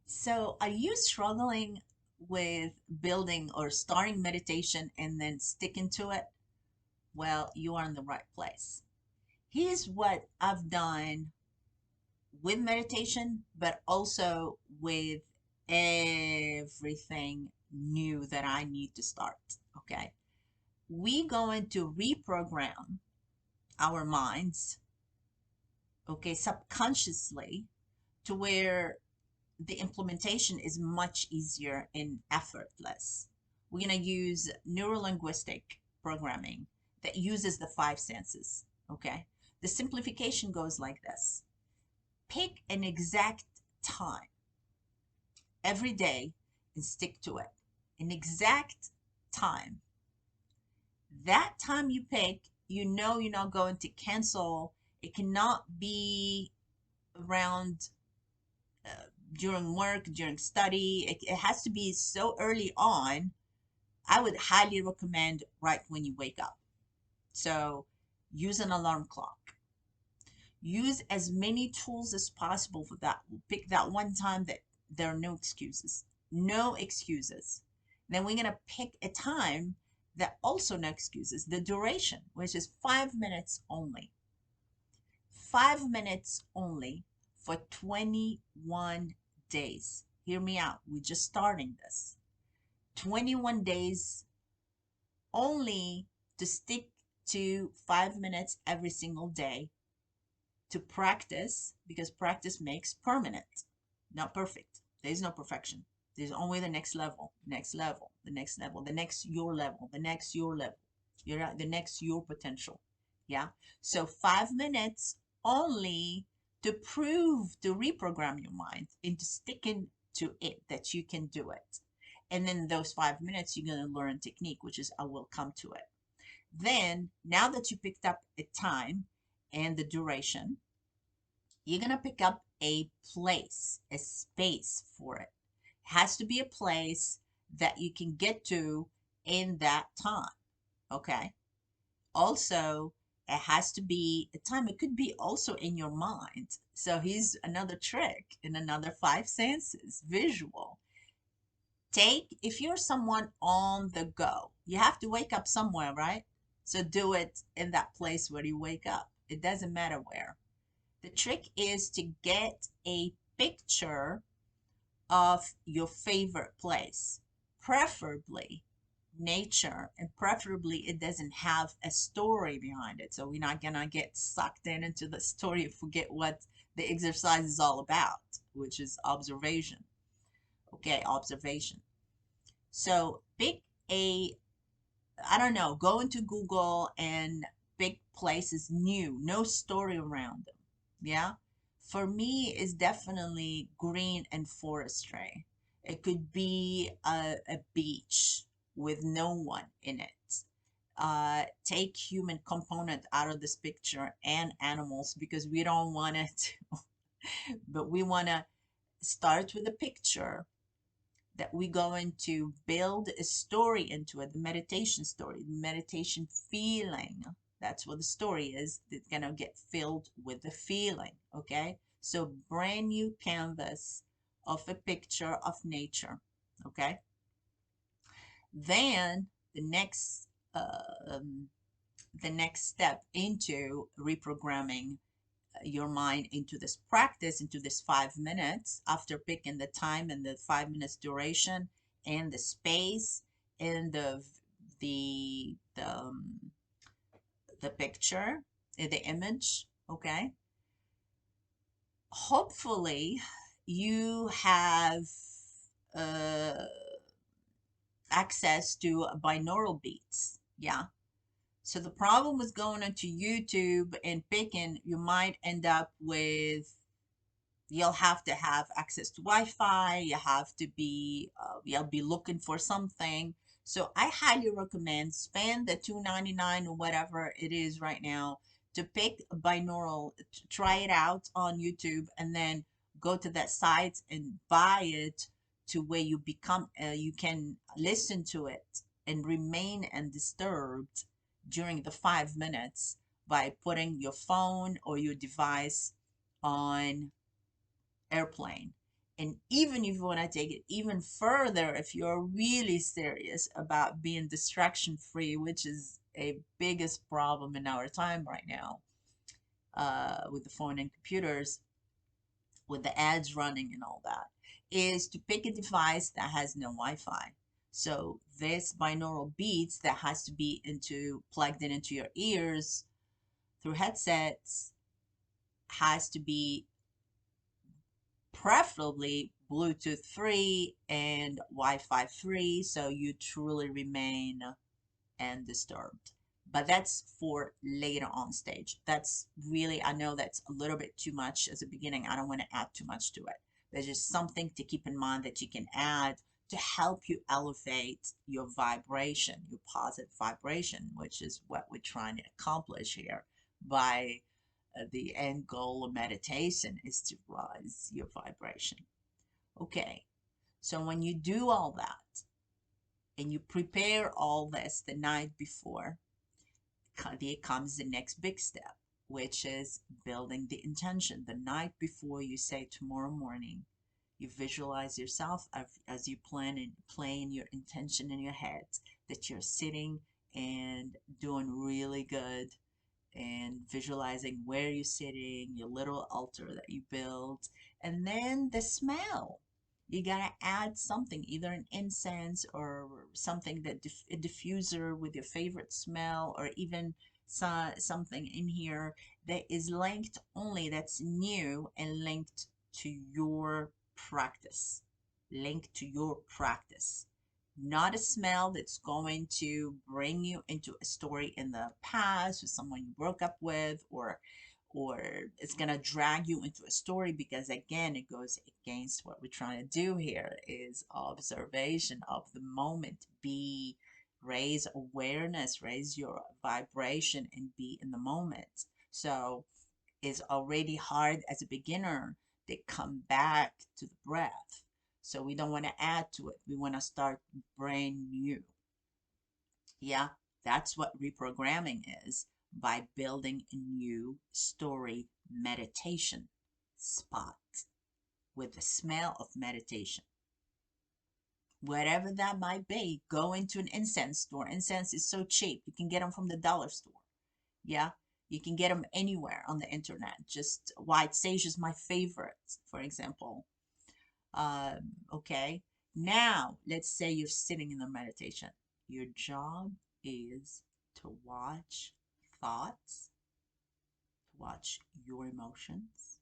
So, are you struggling with building or starting meditation and then sticking to it? Well, you are in the right place. Here's what I've done with meditation, but also with everything new that I need to start. Okay. We going to reprogram our minds, okay, subconsciously to where the implementation is much easier and effortless. We're going to use neurolinguistic programming that uses the five senses. Okay. The simplification goes like this: pick an exact time every day and stick to it. An exact time. That time you pick, you know you're not going to cancel. It cannot be around during work, during study. It has to be so early on. I would highly recommend right when you wake up. So use an alarm clock. Use as many tools as possible for that. Pick that one time that there are no excuses. No excuses. Then we're going to pick a time that also no excuses. The duration, which is 5 minutes only. 5 minutes only for 21 days. Hear me out. We're just starting this. 21 days only to stick to 5 minutes every single day to practice, because practice makes permanent, not perfect. There is no perfection. There's only the next level, next level, the next level, the next your level, the next your level, the next your potential. Yeah. So 5 minutes only to prove, to reprogram your mind into sticking to it, that you can do it. And then those 5 minutes, you're going to learn technique, which is I will come to it. Then, now that you picked up a time and the duration, you're going to pick up a place, a space for it. It has to be a place that you can get to in that time. Okay. Also, it has to be a time. It could be also in your mind. So here's another trick in another five senses: visual. If you're someone on the go, you have to wake up somewhere, right? So do it in that place where you wake up. It doesn't matter where. The trick is to get a picture of your favorite place, preferably nature, and preferably it doesn't have a story behind it. So we're not gonna get sucked into the story and forget what the exercise is all about, which is observation. Okay, observation. So pick a, I don't know, go into Google and pick places new, no story around them. Yeah. For me, it's definitely green and forestry. It could be a beach with no one in it. Take human component out of this picture and animals, because we don't want it, but we want to start with a picture that we're going to build a story into it, the meditation story, the meditation feeling. That's what the story is. It's going to get filled with the feeling. Okay. So, brand new canvas of a picture of nature. Okay. Then um, the next step into reprogramming your mind into this practice, into this 5 minutes, after picking the time and the 5 minutes duration and the space and the the, um, the picture, the image. Okay. Hopefully you have uh, access to binaural beats. Yeah. So the problem with going onto YouTube and picking, you might end up with, you'll have to have access to Wi-Fi. You have to be, you'll be looking for something. So I highly recommend spend the $2.99 or whatever it is right now to pick a binaural, try it out on YouTube, and then go to that site and buy it to where you become, you can listen to it and remain undisturbed during the 5 minutes by putting your phone or your device on airplane And even if you want to take it even further, if you're really serious about being distraction free, which is a biggest problem in our time right now, with the phone and computers, with the ads running and all that, is to pick a device that has no Wi-Fi. So this binaural beats that has to be plugged in into your ears through headsets has to be preferably Bluetooth free and Wi-Fi free, so you truly remain undisturbed. But that's for later on stage. That's really, I know that's a little bit too much as a beginning. I don't want to add too much to it. There's just something to keep in mind that you can add to help you elevate your vibration, your positive vibration, which is what we're trying to accomplish here by the end goal of meditation is to rise your vibration. Okay, so when you do all that and you prepare all this the night before, there comes the next big step, which is building the intention. The night before you say tomorrow morning, you visualize yourself as you plan your intention in your head that you're sitting and doing really good and visualizing where you're sitting, your little altar that you built, and then the smell. You gotta add something, either an incense or something that a diffuser with your favorite smell, or even something in here that is linked only, that's new and linked to your practice. Linked to your practice, not a smell that's going to bring you into a story in the past with someone you broke up with, or it's going to drag you into a story, because again it goes against what we're trying to do here, is observation of the moment. Be Raise awareness, raise your vibration, and be in the moment. So it's already hard as a beginner to come back to the breath. So we don't want to add to it. We want to start brand new. Yeah, that's what reprogramming is, by building a new story meditation spot with the smell of meditation. Whatever that might be, go into an incense store. Incense is so cheap. You can get them from the dollar store. Yeah, you can get them anywhere on the internet. Just white sage is my favorite, for example. Okay, now let's say you're sitting in the meditation. Your job is to watch thoughts, to watch your emotions,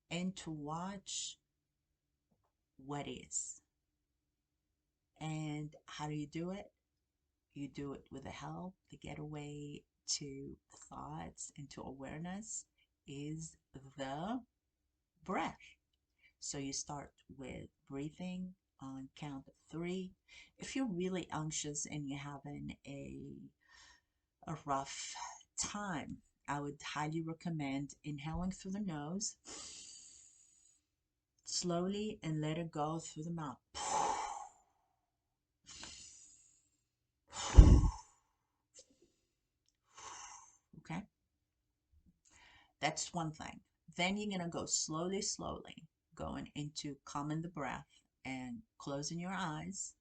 and to watch what is. And how do you do it? You do it with the help. The getaway to thoughts and to awareness is the breath. So you start with breathing on count of 3. If you're really anxious and you're having a rough time, I would highly recommend inhaling through the nose slowly and let it go through the mouth. Okay, that's one thing. Then you're gonna go slowly, slowly, going into calming the breath and closing your eyes,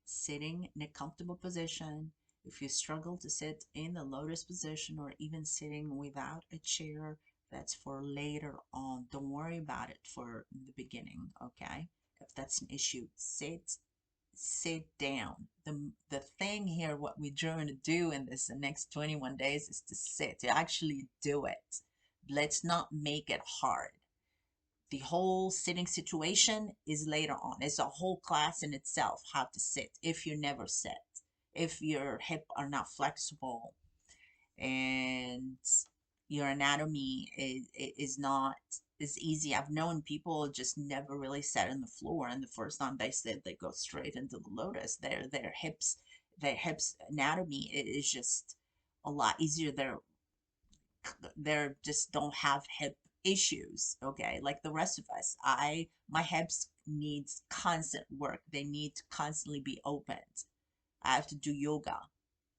sitting in a comfortable position. If you struggle to sit in the lotus position or even sitting without a chair, that's for later on. Don't worry about it for the beginning, okay? If that's an issue, sit down. The thing here, what we're trying to do in this the next 21 days, is to sit, to actually do it. Let's not make it hard. The whole sitting situation is later on. It's a whole class in itself, how to sit if you never sit, if your hip are not flexible, and your anatomy is not as easy. I've known people just never really sat on the floor, and the first time they sit, they go straight into the lotus. Their hips anatomy is just a lot easier. They're just don't have hip issues, okay, like the rest of us. My hips needs constant work. They need to constantly be opened. I have to do yoga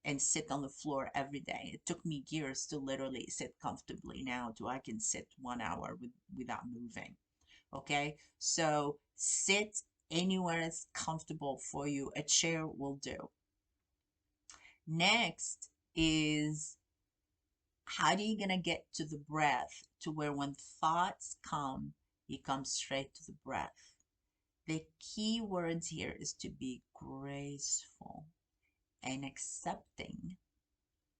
and sit on the floor every day. It took me years to literally sit comfortably. Now do I can sit 1 hour without moving. Okay, so sit anywhere that's comfortable for you. A chair will do. Next is, how are you going to get to the breath to where when thoughts come, you come straight to the breath? The key words here is to be graceful and accepting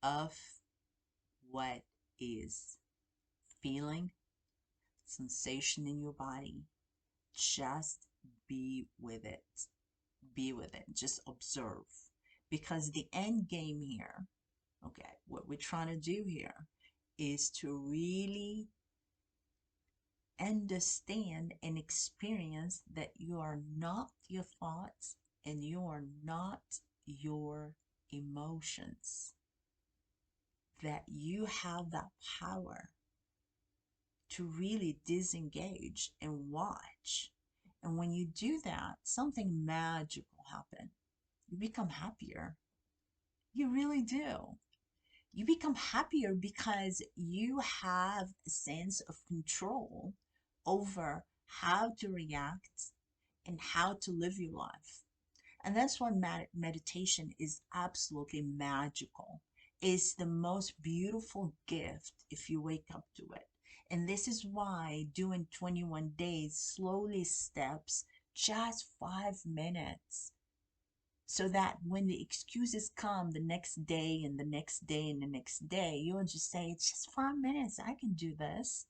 of what is feeling, sensation in your body. Just be with it. Be with it. Just observe. Because the end game here, okay, what we're trying to do here is to really understand and experience that you are not your thoughts and you are not your emotions, that you have that power to really disengage and watch. And when you do that, something magical happens. You become happier. You really do. You become happier because you have a sense of control over how to react and how to live your life. And that's why meditation is absolutely magical. It's the most beautiful gift if you wake up to it. And this is why doing 21 days slowly steps, just 5 minutes, so that when the excuses come the next day and the next day and the next day, you'll just say, it's just 5 minutes. I can do this.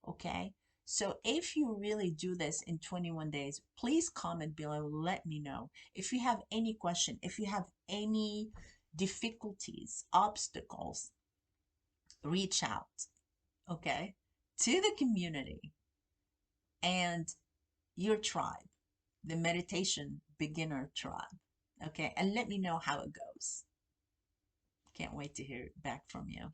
Okay. So if you really do this in 21 days, please comment below. Let me know. If you have any question, if you have any difficulties, obstacles, reach out. Okay. To the community and your tribe, the meditation beginner tribe. Okay. And let me know how it goes. Can't wait to hear back from you.